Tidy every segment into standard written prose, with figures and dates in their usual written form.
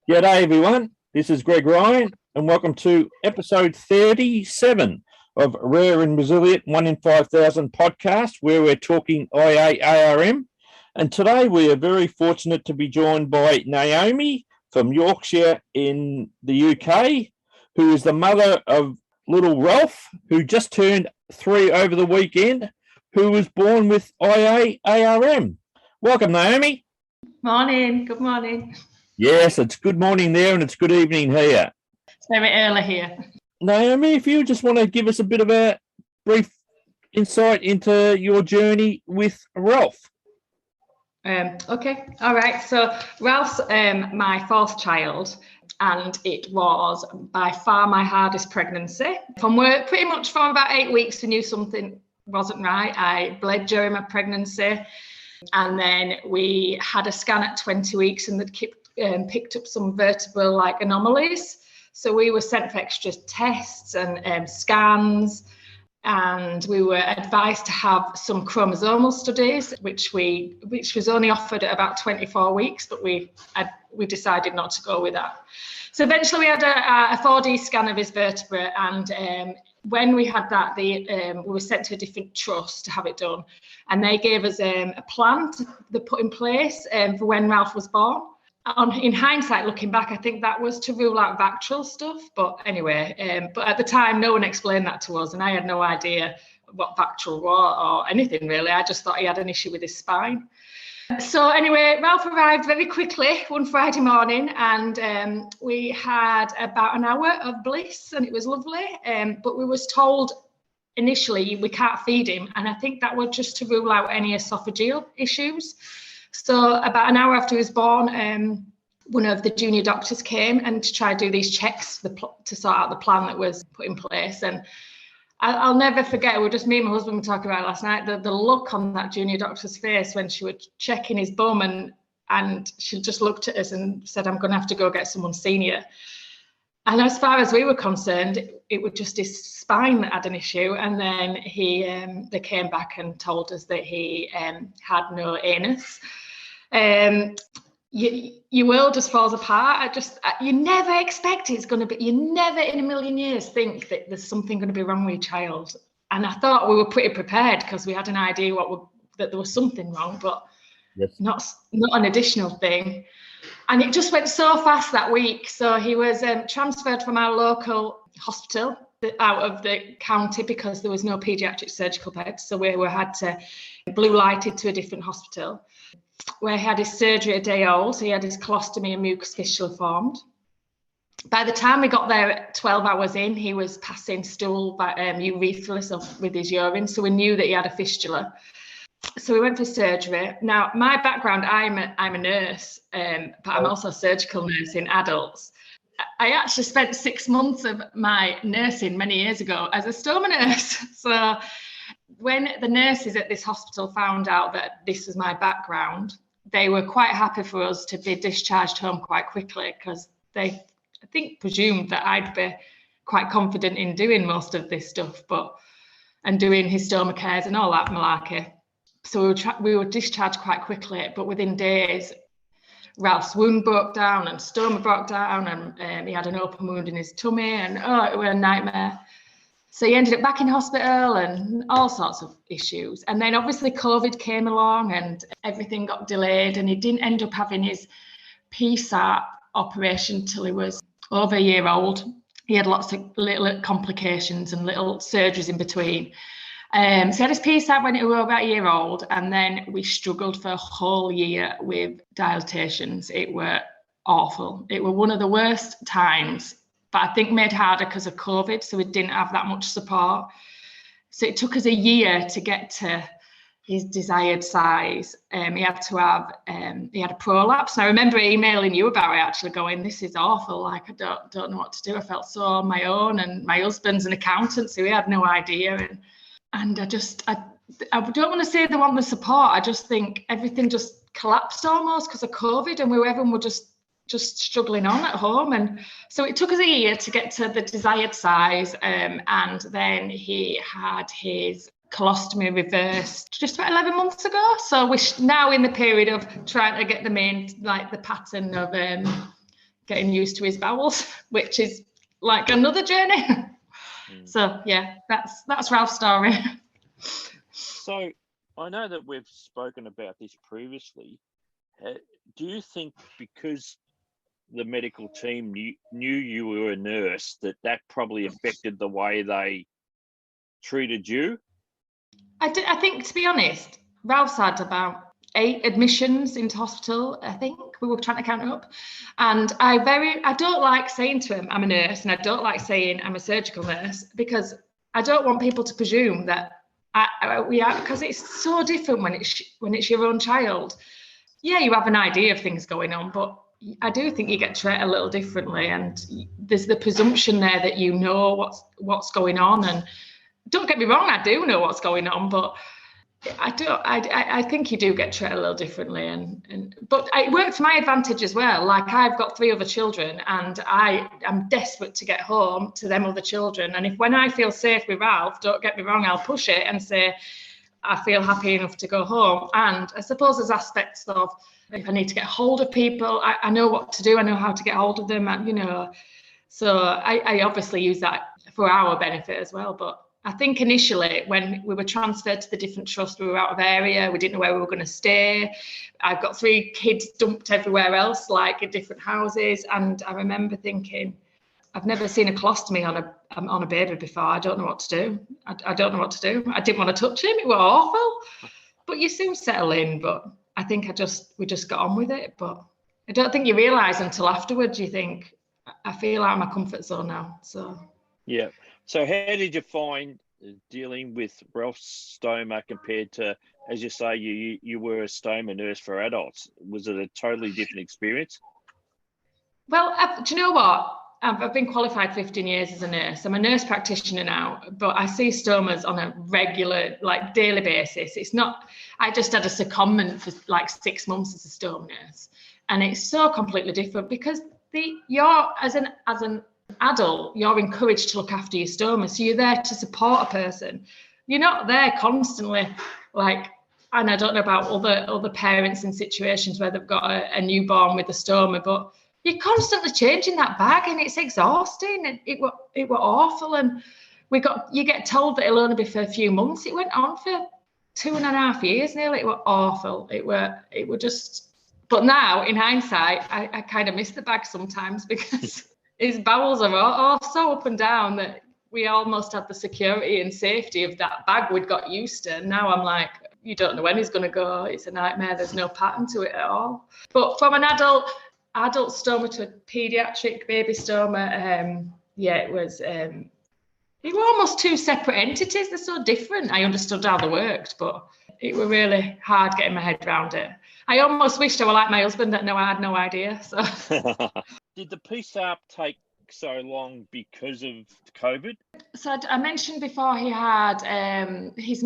G'day everyone, this is Greg Ryan and welcome to episode 37 of Rare and Resilient 1 in 5,000 podcast where we're talking IA-ARM. And today we are very fortunate to be joined by Naomi from Yorkshire in the UK, who is the mother of little Ralph, who just turned 3 over the weekend, who was born with IA-ARM. Welcome, Naomi. Morning, good morning. Yes, it's good morning there and it's good evening here. It's very early here. Naomi, if you just want to give us a bit of a brief insight into your journey with Ralph. Okay, all right. So Ralph's my fourth child, and it was by far my hardest pregnancy. From work, pretty much from about 8 weeks, we knew something wasn't right. I bled during my pregnancy, and then we had a scan at 20 weeks, and picked up some vertebral anomalies. So we were sent for extra tests and scans, and we were advised to have some chromosomal studies, which was only offered at about 24 weeks, but we decided not to go with that. So eventually we had a 4D scan of his vertebrae, and when we had that, we were sent to a different trust to have it done, and they gave us a plan to put in place for when Ralph was born. In hindsight, looking back, I think that was to rule out VACTRL stuff. But anyway, but at the time, no one explained that to us, and I had no idea what VACTRL was or anything really. I just thought he had an issue with his spine. So anyway, Ralph arrived very quickly one Friday morning, and we had about an hour of bliss, and it was lovely. But we was told initially we can't feed him, and I think that was just to rule out any esophageal issues. So about an hour after he was born, one of the junior doctors came and to try to do these checks to sort out the plan that was put in place. And I'll never forget, it was just me and my husband were talking about it last night, the look on that junior doctor's face when she was checking his bum, and she just looked at us and said, "I'm going to have to go get someone senior." And as far as we were concerned, it was just his spine that had an issue. And then they came back and told us that he had no anus. Your world just falls apart. You never expect it's going to be, you never in a million years think that there's something going to be wrong with your child. And I thought we were pretty prepared because we had an idea that there was something wrong, but yes, not an additional thing. And it just went so fast that week. So he was transferred from our local hospital out of the county because there was no paediatric surgical beds. So we had to blue lighted to a different hospital where he had his surgery a day old. So he had his colostomy and mucus fistula formed. By the time we got there at 12 hours in, he was passing stool urethral with his urine. So we knew that he had a fistula. So we went for surgery. Now, my background, I'm a nurse, but I'm also a surgical nurse in adults. I actually spent 6 months of my nursing many years ago as a stoma nurse. So when the nurses at this hospital found out that this was my background, they were quite happy for us to be discharged home quite quickly because they, I think, presumed that I'd be quite confident in doing most of this stuff, and doing histoma cares and all that malarkey. So we were discharged quite quickly, but within days, Ralph's wound broke down and stoma broke down, and he had an open wound in his tummy, and it was a nightmare. So he ended up back in hospital and all sorts of issues. And then obviously COVID came along and everything got delayed, and he didn't end up having his PSAP operation till he was over a year old. He had lots of little complications and little surgeries in between. So he had his PSAP when he was about a year old, and then we struggled for a whole year with dilatations. It were awful. It were one of the worst times, but I think made harder because of COVID, so we didn't have that much support. So it took us a year to get to his desired size. He had to have, he had a prolapse. And I remember emailing you about it, actually going, "This is awful, I don't know what to do." I felt so on my own, and my husband's an accountant, so he had no idea. And I don't want to say they want the support. I just think everything just collapsed almost because of COVID, and everyone were just struggling on at home. And so it took us a year to get to the desired size. And then he had his colostomy reversed just about 11 months ago. So we're now in the period of trying to get them in, like the pattern of getting used to his bowels, which is like another journey. So yeah, that's Ralph's story. So I know that we've spoken about this previously. Do you think because the medical team knew you were a nurse that probably affected the way they treated you? I think, to be honest, Ralph's had about 8 admissions into hospital. I think we were trying to count it up, and I don't like saying to him I'm a nurse, and I don't like saying I'm a surgical nurse, because I don't want people to presume that we are, because it's so different when it's your own child. Yeah, you have an idea of things going on, but I do think you get treated a little differently, and there's the presumption there that you know what's going on. And don't get me wrong, I do know what's going on, but I think you do get treated a little differently, but it worked to my advantage as well. Like, I've got 3 other children, and I am desperate to get home to them other children. And when I feel safe with Ralph, don't get me wrong, I'll push it and say I feel happy enough to go home. And I suppose there's aspects of, if I need to get hold of people, I know what to do. I know how to get hold of them, and so I obviously use that for our benefit as well. But I think initially, when we were transferred to the different trust, we were out of area, we didn't know where we were going to stay. I've got 3 kids dumped everywhere else, like in different houses. And I remember thinking, I've never seen a colostomy on a baby before. I don't know what to do. I don't know what to do. I didn't want to touch him. It was awful. But you soon settle in. But I think we just got on with it. But I don't think you realise until afterwards. You think, I feel out of my comfort zone now. So yeah. So how did you find dealing with Ralph's stoma compared to, as you say, you were a stoma nurse for adults? Was it a totally different experience? Well, do you know what? I've been qualified 15 years as a nurse. I'm a nurse practitioner now, but I see stomas on a regular, like daily basis. It's not, I just had a secondment for like 6 months as a stoma nurse. And it's so completely different, because you're, as an adult, you're encouraged to look after your stoma. So you're there to support a person. You're not there constantly, like, and I don't know about other parents in situations where they've got a newborn with a stoma, but you're constantly changing that bag, and it's exhausting. It were awful. And you get told that it'll only be for a few months. It went on for 2.5 years nearly. It were awful. It were just, but now in hindsight, I kind of miss the bag sometimes, because his bowels are all so up and down that we almost had the security and safety of that bag we'd got used to. And now I'm like, you don't know when he's going to go. It's a nightmare. There's no pattern to it at all. But from an adult stoma to a paediatric baby stoma, it was almost 2 separate entities. They're so different. I understood how they worked, but it was really hard getting my head around it. I almost wished I were like my husband, that I had no idea. So did the PSAP take so long because of COVID? So I mentioned before, he had his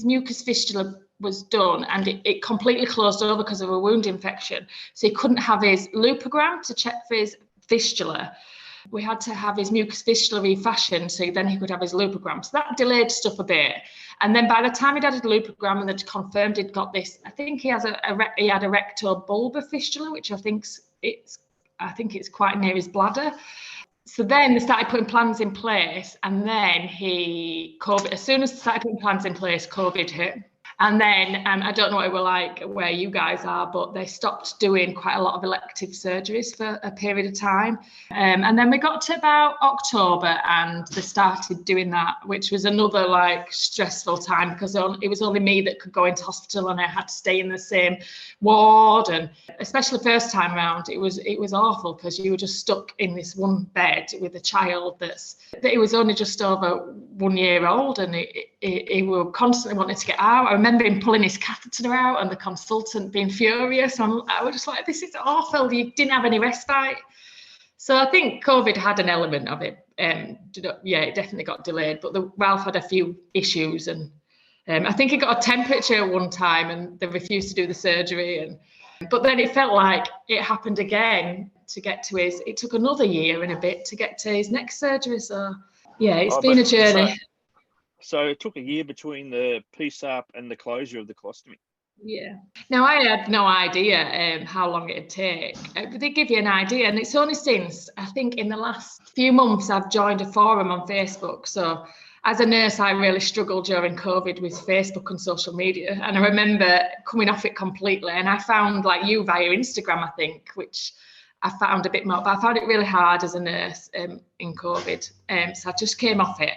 mucus fistula was done, and it completely closed over because of a wound infection. So he couldn't have his leukogram to check for his fistula. We had to have his mucus fistula refashioned, so then he could have his leukogram. So that delayed stuff a bit. And then by the time he'd had his leukogram and they'd confirmed he'd got this, I think he had a rectobulbar fistula, which I think it's quite near his bladder. So then they started putting plans in place, and then COVID, as soon as they started putting plans in place, COVID hit. And then I don't know what it were like where you guys are, but they stopped doing quite a lot of elective surgeries for a period of time. And then we got to about October, and they started doing that, which was another like stressful time, because it was only me that could go into hospital, and I had to stay in the same ward. And especially first time around, it was awful, because you were just stuck in this one bed with a child that it was only just over 1 year old, and he were constantly wanting to get out. I remember him pulling his catheter out, and the consultant being furious. I was just like, this is awful. You didn't have any respite. So I think COVID had an element of it. It definitely got delayed. But Ralph had a few issues, and I think he got a temperature at one time, and they refused to do the surgery. But then it felt like it happened again to get to his. It took another year and a bit to get to his next surgery. So yeah, it's been a journey. So it took a year between the PSAP and the closure of the colostomy. Yeah. Now, I had no idea how long it'd take. But they give you an idea, and it's only since, I think, in the last few months, I've joined a forum on Facebook. So as a nurse, I really struggled during COVID with Facebook and social media. And I remember coming off it completely. And I found like you via Instagram, I think, which I found a bit more, but I found it really hard as a nurse in COVID. So I just came off it.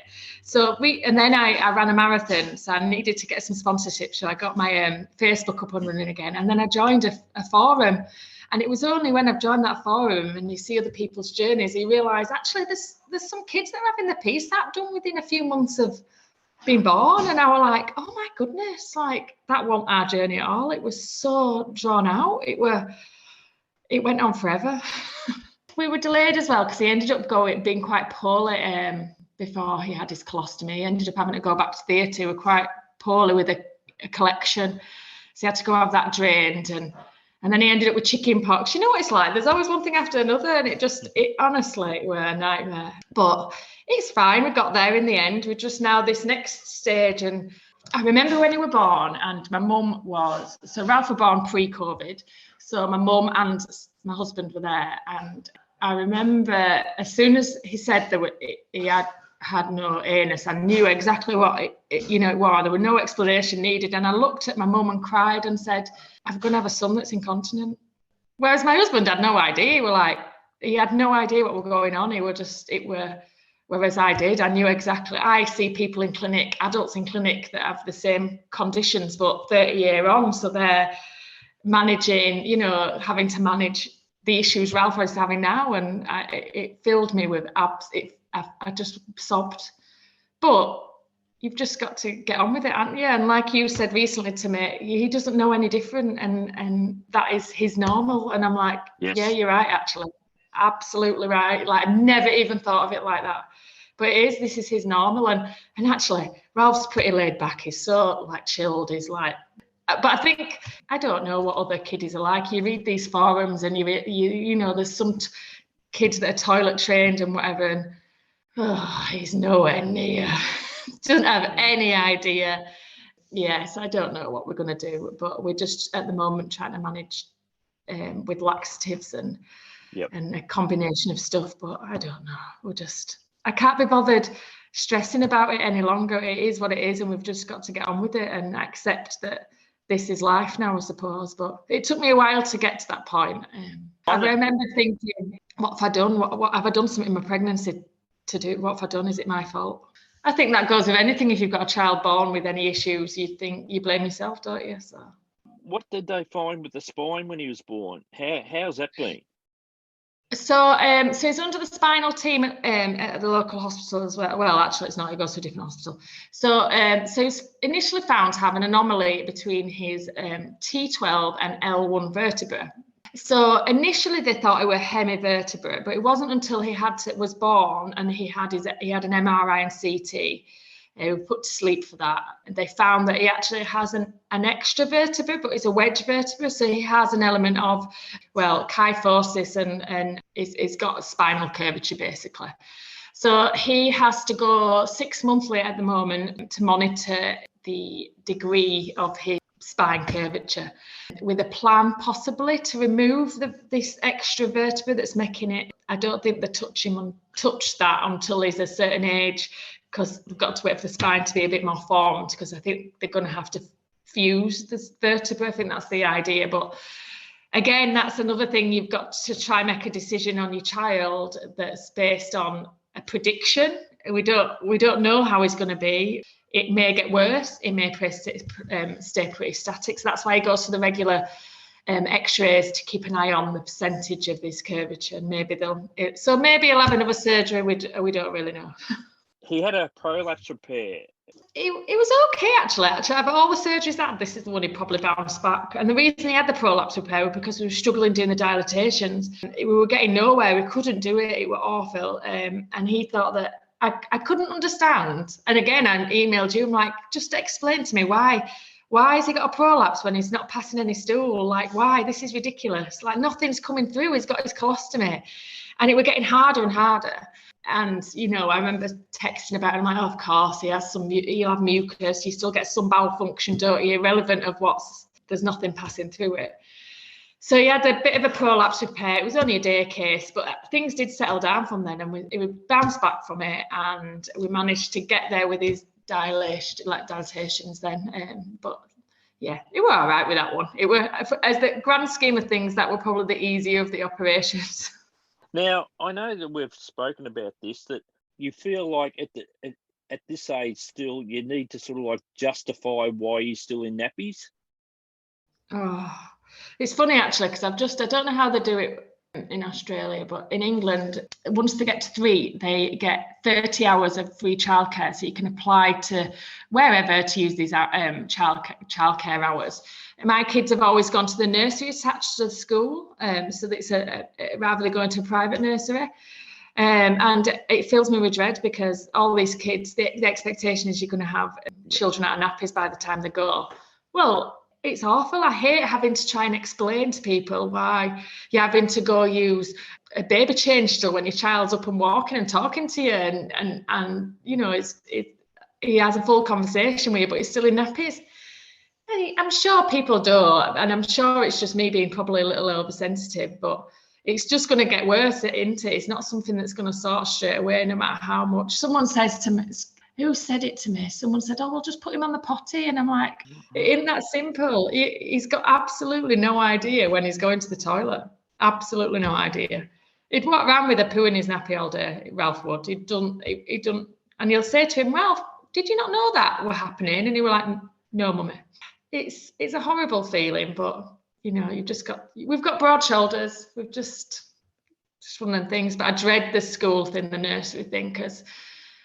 And then I ran a marathon, so I needed to get some sponsorship. So I got my Facebook up and running again. And then I joined a forum. And it was only when I've joined that forum and you see other people's journeys, you realise actually there's some kids that are having the PSAP done within a few months of being born. And I was like, oh my goodness, like that wasn't our journey at all. It was so drawn out. It went on forever. We were delayed as well because he ended up being quite poorly before he had his colostomy. He ended up having to go back to theatre. He was quite poorly with a collection. So he had to go have that drained. And then he ended up with chicken pox. You know what it's like? There's always one thing after another. And it honestly, it was a nightmare. But it's fine. We got there in the end. We're just now this next stage. And I remember when he was born and my mum so Ralph was born pre-COVID. So my mum and my husband were there. And I remember as soon as he said he had no anus, I knew exactly what it was. There was no explanation needed. And I looked at my mum and cried and said, I'm going to have a son that's incontinent. Whereas my husband had no idea. He had no idea what was going on. Whereas I did. I knew exactly. I see people in clinic, adults in clinic that have the same conditions, but 30 years on. So they're managing, having to manage the issues Ralph is having now. And it filled me with I just sobbed. But you've just got to get on with it, haven't you? And like you said recently to me, he doesn't know any different, and that is his normal. And I'm like, yes. Yeah, you're right, actually. Absolutely right. Like, I never even thought of it like that. But this is his normal. And actually, Ralph's pretty laid back. He's so chilled. He's like, but I think, I don't know what other kiddies are like. You read these forums and you know, there's some kids that are toilet trained and whatever. And he's nowhere near. Doesn't have any idea. Yes, I don't know what we're going to do, but we're just at the moment trying to manage with laxatives and a combination of stuff. But I don't know. I can't be bothered stressing about it any longer. It is what it is, and we've just got to get on with it and accept that this is life now, I suppose. But it took me a while to get to that point. I remember thinking, what have I done? What have I done something in my pregnancy to do? What have I done? Is it my fault? I think that goes with anything. If you've got a child born with any issues, you think you blame yourself, don't you? So, what did they find with the spine when he was born? How's that been? So he's under the spinal team at the local hospital as well. Well, actually, it's not. He goes to a different hospital. So he's initially found to have an anomaly between his T12 and L1 vertebra. So initially they thought it were hemivertebrate, but it wasn't until he was born and he had an MRI and CT. He was put to sleep for that. And they found that he actually has an extra vertebra, but it's a wedge vertebra. So he has an element of, kyphosis and it's got a spinal curvature basically. So he has to go 6 monthly at the moment to monitor the degree of his spine curvature, with a plan possibly to remove this extra vertebra that's making it. I don't think they touch that until he's a certain age, because they've got to wait for the spine to be a bit more formed, because I think they're going to have to fuse this vertebra. I think that's the idea. But again, that's another thing. You've got to try and make a decision on your child that's based on a prediction. We don't know how he's going to be. It may get worse. It may stay pretty static. So that's why he goes to the regular X-rays to keep an eye on the percentage of this curvature. And maybe maybe he'll have another surgery. We don't really know. He had a prolapse repair. It was okay, actually. Out of all the surgeries this is the one he probably bounced back. And the reason he had the prolapse repair was because we were struggling doing the dilatations. We were getting nowhere. We couldn't do it. It was awful. And he thought that I couldn't understand. And again, I emailed you. I'm like, just explain to me why has he got a prolapse when he's not passing any stool? Like, why? This is ridiculous. Like, nothing's coming through. He's got his colostomy. And it was getting harder and harder. And, I remember texting about it. I'm like, of course, he'll have mucus. You still get some bowel function, don't you? Irrelevant of what's there's nothing passing through it. So he had a bit of a prolapse repair. It was only a day case, but things did settle down from then, and we bounced back from it, and we managed to get there with his dilatations then. But yeah, it were all right with that one. It were, as the grand scheme of things, that were probably the easier of the operations. Now, I know that we've spoken about this, that you feel like at this age still you need to sort of like justify why you're still in nappies. Oh, it's funny actually, because I don't know how they do it in Australia, but in England, once they get to 3, they get 30 hours of free childcare, so you can apply to wherever to use these childcare hours. My kids have always gone to the nursery attached to the school, so that it's rather than going to a private nursery. And it fills me with dread, because all these kids, the expectation is you're going to have children out of nappies by the time they go. Well, it's awful. I hate having to try and explain to people why you're having to go use a baby change still when your child's up and walking and talking to you, and you know, he has a full conversation with you, but he's still in nappies. And I'm sure people do, and I'm sure it's just me being probably a little oversensitive, but it's just going to get worse, isn't it? It's not something that's going to sort straight away, no matter how much. Someone says to me, who said it to me? Someone said, oh, we'll just put him on the potty. And I'm like, it isn't that simple. He's got absolutely no idea when he's going to the toilet. Absolutely no idea. He'd walk around with a poo in his nappy all day, Ralph would. He'd done, and you'll say to him, Ralph, did you not know that were happening? And he were like, no, mummy. It's a horrible feeling, but you know, we've got broad shoulders. We've just one of them things. But I dread the school thing, the nursery thing, because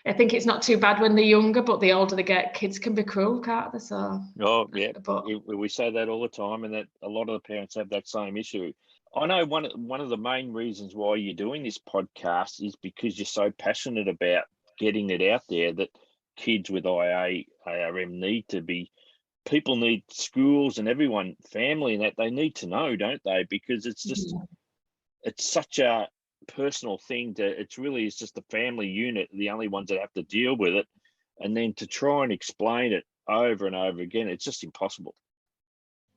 I think it's not too bad when they're younger, but the older they get, kids can be cruel, can't they? So, oh yeah, but we say that all the time, and that a lot of the parents have that same issue. I know one of the main reasons why you're doing this podcast is because you're so passionate about getting it out there that kids with IA, ARM people need schools and everyone, family, and that they need to know, don't they? Because it's just, it's such a personal thing it's just the family unit, the only ones that have to deal with it, and then to try and explain it over and over again, it's just impossible.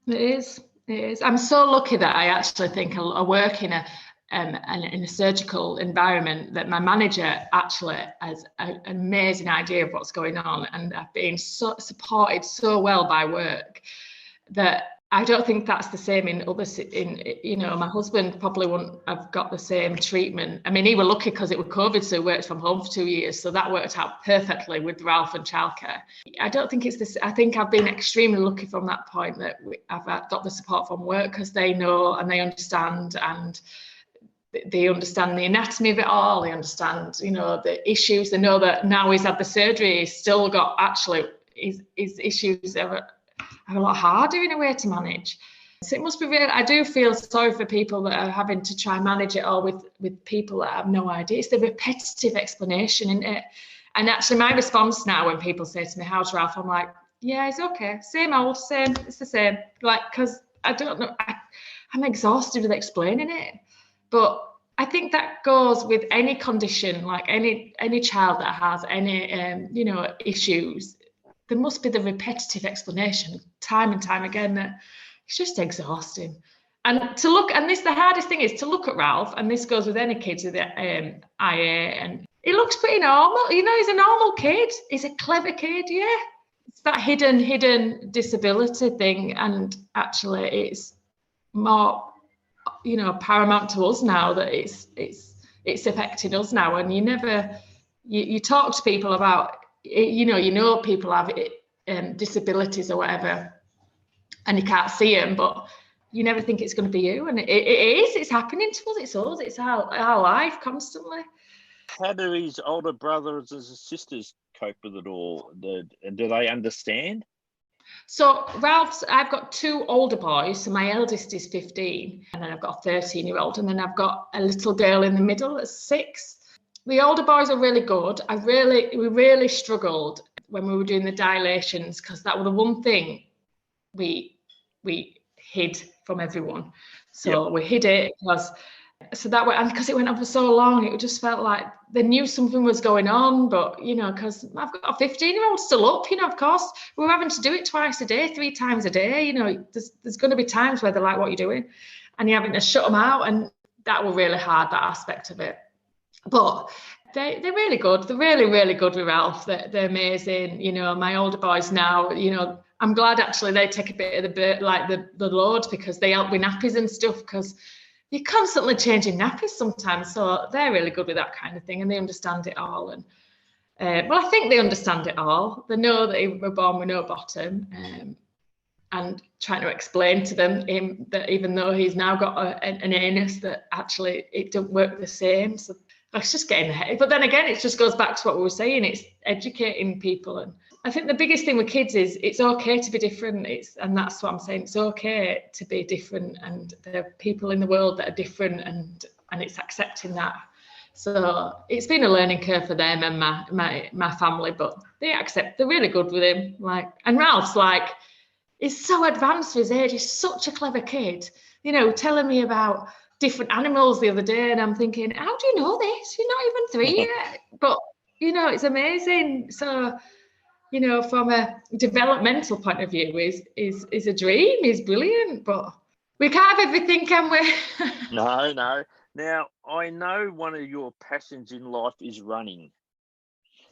It is. I'm so lucky that I actually think I work in a surgical environment, that my manager actually has an amazing idea of what's going on, and I've been supported so well by work that I don't think that's the same in others. You know, my husband probably wouldn't have got the same treatment. I mean, he was lucky because it was COVID, so he worked from home for 2 years. So that worked out perfectly with Ralph and childcare. I don't think it's this. I think I've been extremely lucky from that point, that I've got the support from work, because they know and they understand, and they understand the anatomy of it all. They understand, you know, the issues. They know that now he's had the surgery, he's still got his issues are a lot harder in a way to manage. So it must be real. I do feel sorry for people that are having to try and manage it all with people that have no idea. It's the repetitive explanation, isn't it? And actually my response now when people say to me, how's Ralph? I'm like, yeah, it's okay. Same old, same. It's the same. Like, because I don't know. I'm exhausted with explaining it. But I think that goes with any condition, like any child that has any, you know, issues. There must be the repetitive explanation time and time again that it's just exhausting. And the hardest thing is to look at Ralph, and this goes with any kids with IA, and he looks pretty normal. You know, he's a normal kid. He's a clever kid, yeah. It's that hidden disability thing, and actually it's more, you know, paramount to us now that it's affected us now. And you talk to people about, you know people have disabilities or whatever, and you can't see them, but you never think it's going to be you, and it's happening to us. It's us. It's our life constantly. How do his older brothers and sisters cope with it all? Do they understand? So I've got 2 older boys. So my eldest is 15, and then I've got a 13-year-old, and then I've got a little girl in the middle at 6. The older boys are really good. We really struggled when we were doing the dilations, because that was the one thing we hid from everyone. So we hid it because so that way, and because it went on for so long, it just felt like they knew something was going on. But, you know, because I've got a 15-year-old still up, you know, of course, we're having to do it twice a day, 3 times a day. You know, there's going to be times where they're like, what are you doing? And you're having to shut them out. And that was really hard, that aspect of it. But they're really good. They're really, really good with Ralph. They're amazing. You know, my older boys now, you know, I'm glad actually they take a bit of the load, because they help with nappies and stuff, because you're constantly changing nappies sometimes. So they're really good with that kind of thing, and they understand it all. And well, I think they understand it all. They know that he was born with no bottom, and trying to explain to them that even though he's now got an anus, that actually it don't work the same. So it's just getting ahead. But then again, it just goes back to what we were saying. It's educating people. And I think the biggest thing with kids is it's okay to be different. And that's what I'm saying. It's okay to be different. And there are people in the world that are different, and it's accepting that. So it's been a learning curve for them and my family, but they're really good with him. And Ralph's he's so advanced for his age. He's such a clever kid, you know, telling me about different animals the other day, and I'm thinking, how do you know this? You're not even 3 yet. But, you know, it's amazing. So, you know, from a developmental point of view, is a dream. He's brilliant, but we can't have everything, can we? No. Now, I know one of your passions in life is running.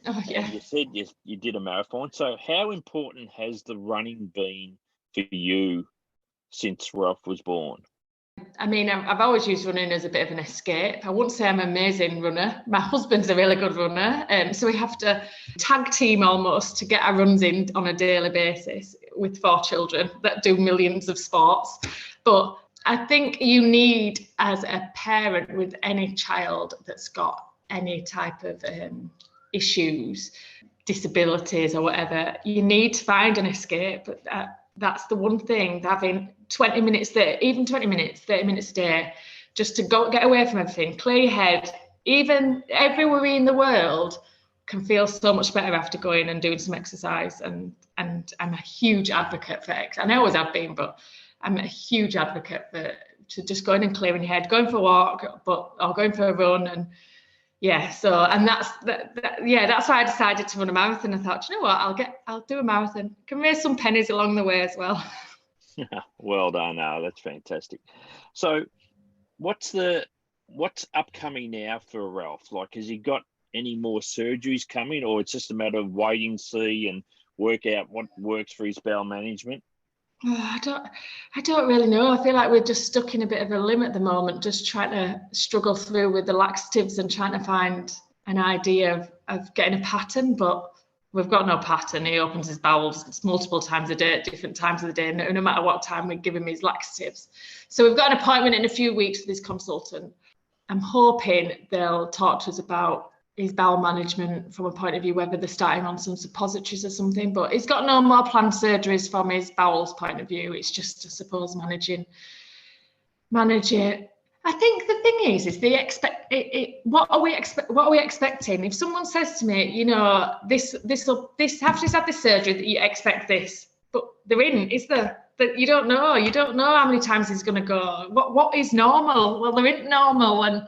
Oh, yeah. And you said you did a marathon. So how important has the running been for you since Ralph was born? I mean, I've always used running as a bit of an escape. I wouldn't say I'm an amazing runner. My husband's a really good runner. So we have to tag team almost to get our runs in on a daily basis with 4 children that do millions of sports. But I think you need, as a parent with any child that's got any type of issues, disabilities or whatever, you need to find an escape. That's the one thing, having 20 minutes there, even 20 minutes, 30 minutes a day, just to get away from everything, clear your head. Even every worry in the world can feel so much better after going and doing some exercise. And I'm a huge advocate for it. I always have been, but I'm a huge advocate to just going and clearing your head, going for a walk, or going for a run. And yeah, so, and that's why I decided to run a marathon. I thought, you know what, I'll do a marathon. Can raise some pennies along the way as well. Well done. No, that's fantastic. So what's upcoming now for Ralph? Has he got any more surgeries coming, or it's just a matter of waiting, see, and work out what works for his bowel management? Oh, I don't really know. I feel like we're just stuck in a bit of a limb at the moment, just trying to struggle through with the laxatives and trying to find an idea of getting a pattern, but we've got no pattern. He opens his bowels multiple times a day at different times of the day, no matter what time we give him his laxatives. So we've got an appointment in a few weeks with his consultant. I'm hoping they'll talk to us about his bowel management from a point of view, whether they're starting on some suppositories or something, but he's got no more planned surgeries from his bowels point of view. It's just, I suppose, manage it. I think the thing is what are we expecting? If someone says to me, you know, this after he's had this surgery, that you expect this, but there isn't, is there? That you don't know how many times he's going to go. What is normal? Well, there isn't normal. And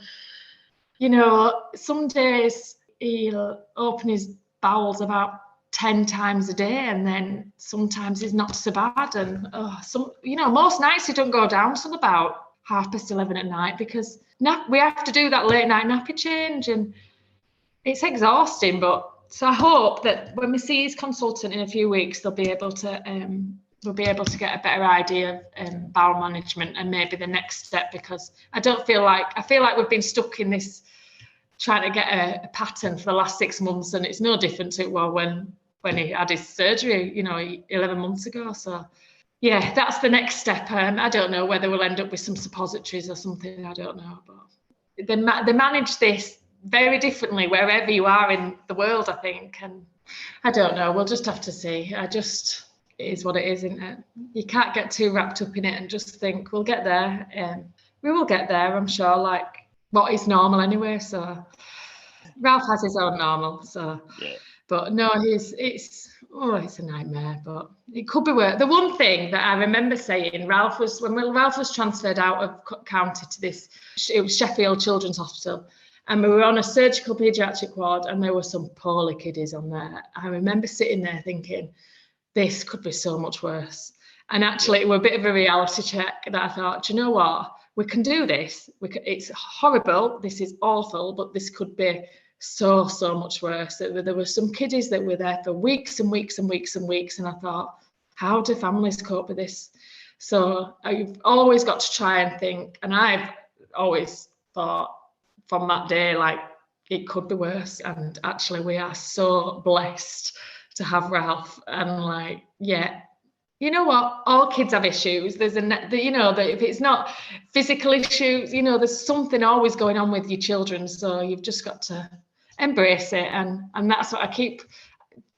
you know, some days he'll open his bowels about 10 times a day, and then sometimes he's not so bad. And most nights he don't go down till about 11:30 at night, because we have to do that late night nappy change, and it's exhausting. But so I hope that when we see his consultant in a few weeks, they'll be able to get a better idea of bowel management and maybe the next step, because I feel like we've been stuck in this trying to get a pattern for the last 6 months, and it's no different to when he had his surgery, 11 months ago. So yeah, that's the next step. I don't know whether we'll end up with some suppositories or something. I don't know, but they manage this very differently wherever you are in the world, I think. And I don't know. We'll just have to see. It is what it is, isn't it? You can't get too wrapped up in it and just think we'll get there. We will get there, I'm sure. What is normal anyway? So Ralph has his own normal. So, yeah. But no, oh, it's a nightmare, but it could be worse. The one thing that I remember saying, Ralph was transferred out of county to this, it was Sheffield Children's Hospital, and we were on a surgical paediatric ward, and there were some poorly kiddies on there. I remember sitting there thinking, this could be so much worse. And actually, it was a bit of a reality check that I thought, do you know what? We can do this. It's horrible. This is awful, but this could be so much worse. There were some kiddies that were there for weeks and weeks and weeks and weeks. And I thought, how do families cope with this? So I've always got to try and think. And I've always thought from that day, like, it could be worse. And actually, we are so blessed to have Ralph. And like, yeah. You know what? All kids have issues. There's if it's not physical issues, there's something always going on with your children. So you've just got to embrace it. And that's what I keep.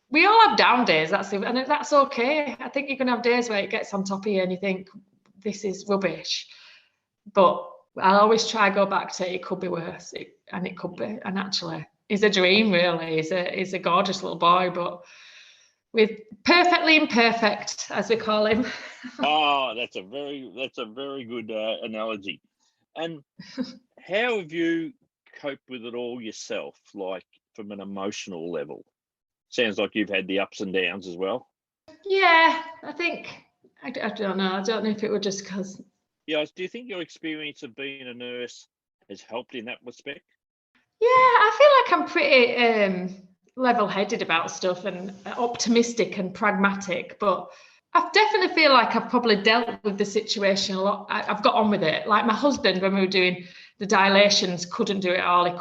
We all have down days. And that's okay. I think you're going to have days where it gets on top of you and you think, this is rubbish. But I'll always try to go back to it could be worse. It could be. And actually, it's a dream, really. He's a gorgeous little boy, but with perfectly imperfect, as we call him. Oh, that's a very good analogy. And how have you coped with it all yourself, like from an emotional level? Sounds like you've had the ups and downs as well. Yeah, I think, I don't know. I don't know if it was just because. Yeah, do you think your experience of being a nurse has helped in that respect? Yeah, I feel like I'm pretty level-headed about stuff and optimistic and pragmatic, but I definitely feel like I've probably dealt with the situation a lot. I've got on with it. Like my husband, when we were doing the dilations, couldn't do it all. He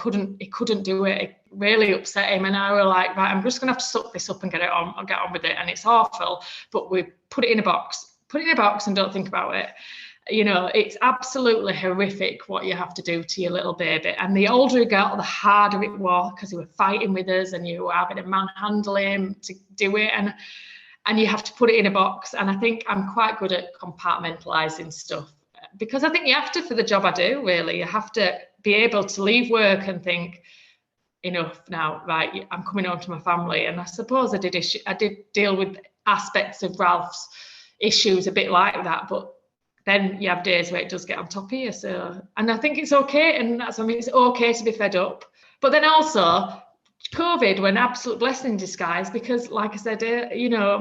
couldn't do it. It really upset him, and I were like, right, I'm just gonna have to suck this up and get on with it. And it's awful, but we put it in a box and don't think about it. It's absolutely horrific what you have to do to your little baby. And the older he got, the harder it was, because he were fighting with us and you were having to manhandle him to do it. And you have to put it in a box. And I think I'm quite good at compartmentalizing stuff, because I think you have to, for the job I do, really. You have to be able to leave work and think, enough now, right, I'm coming home to my family. And I suppose I did deal with aspects of Ralph's issues a bit like that, but then you have days where it does get on top of you. So, and I think it's okay. And it's okay to be fed up. But then also, COVID were an absolute blessing in disguise, because like I said,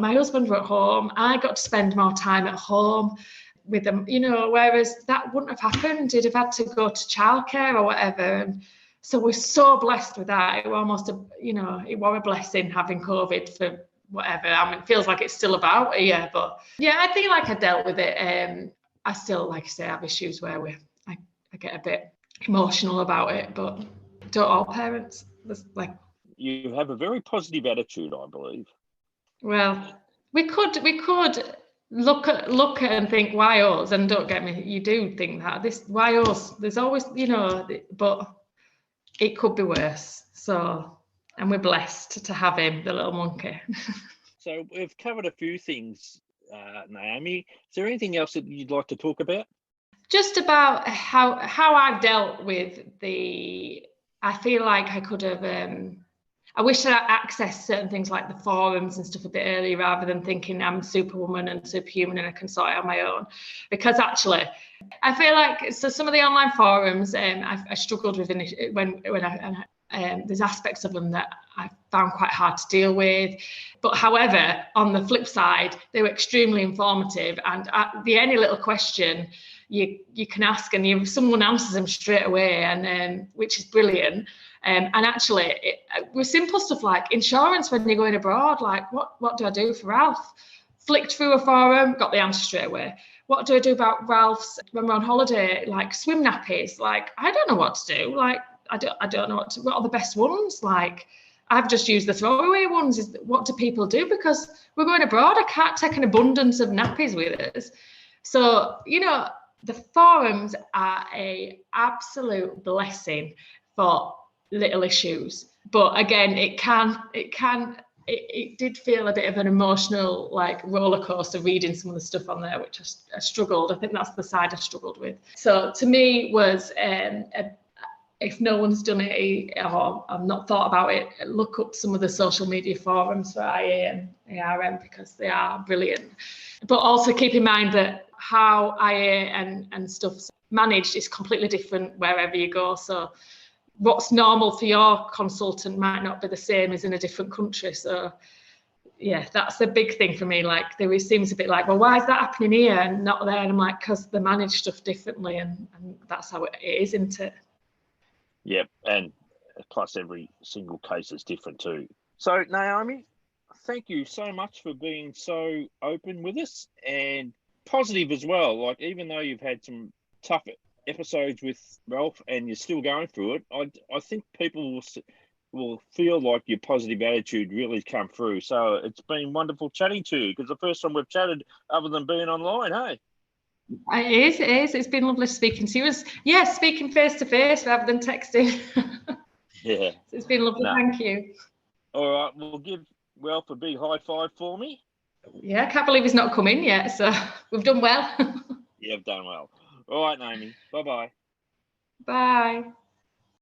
my husband were at home. I got to spend more time at home with them, whereas that wouldn't have happened. He'd have had to go to childcare or whatever. And so we're so blessed with that. It was almost it was a blessing having COVID for whatever. It feels like it's still about a year, but yeah, I think like I dealt with it. I still, like I say, have issues where I get a bit emotional about it, but don't all parents? You have a very positive attitude, I believe. Well, we could look at and think, why us? And don't get me, you do think that why us? There's always, but it could be worse. So, and we're blessed to have him, the little monkey. So we've covered a few things. Naomi, is there anything else that you'd like to talk about? Just about how I've dealt with I feel like I could have, I wish that I accessed certain things like the forums and stuff a bit earlier, rather than thinking I'm superwoman and superhuman and I can sort it on my own. Because actually, I feel like, so some of the online forums, I struggled with when there's aspects of them that I found quite hard to deal with. But however, on the flip side, they were extremely informative, and any little question you can ask, and someone answers them straight away, and which is brilliant. And actually, it was simple stuff like insurance when you're going abroad. Like, what do I do for Ralph? Flicked through a forum, got the answer straight away. What do I do about Ralph's when we're on holiday? Like swim nappies. Like, I don't know what to do. Like, I don't know what are the best ones. Like, I've just used the throwaway ones. What do people do? Because we're going abroad. I can't take an abundance of nappies with us. So, the forums are a absolute blessing for little issues. But again, it did feel a bit of an emotional roller coaster reading some of the stuff on there, which I struggled. I think that's the side I struggled with. So to me was if no one's done it or I've not thought about it, look up some of the social media forums for IA and ARM because they are brilliant. But also keep in mind that how IA and stuff's managed is completely different wherever you go. So what's normal for your consultant might not be the same as in a different country. So yeah, that's the big thing for me. Like there seems a bit like, well, why is that happening here and not there? And I'm like, because they manage stuff differently, and that's how it is, isn't it? Yep, and plus every single case is different too. So Naomi, thank you so much for being so open with us and positive as well. Like even though you've had some tough episodes with Ralph and you're still going through it, I think people will feel like your positive attitude really come through. So it's been wonderful chatting to you because the first time we've chatted other than being online, hey? It is. It's been lovely speaking to you. Speaking face to face rather than texting. Yeah. So it's been lovely. No. Thank you. All right. We'll give Ralph a big high five for me. Yeah, I can't believe he's not come in yet. So we've done well. Yeah, I've done well. All right, Naomi. Bye-bye. Bye.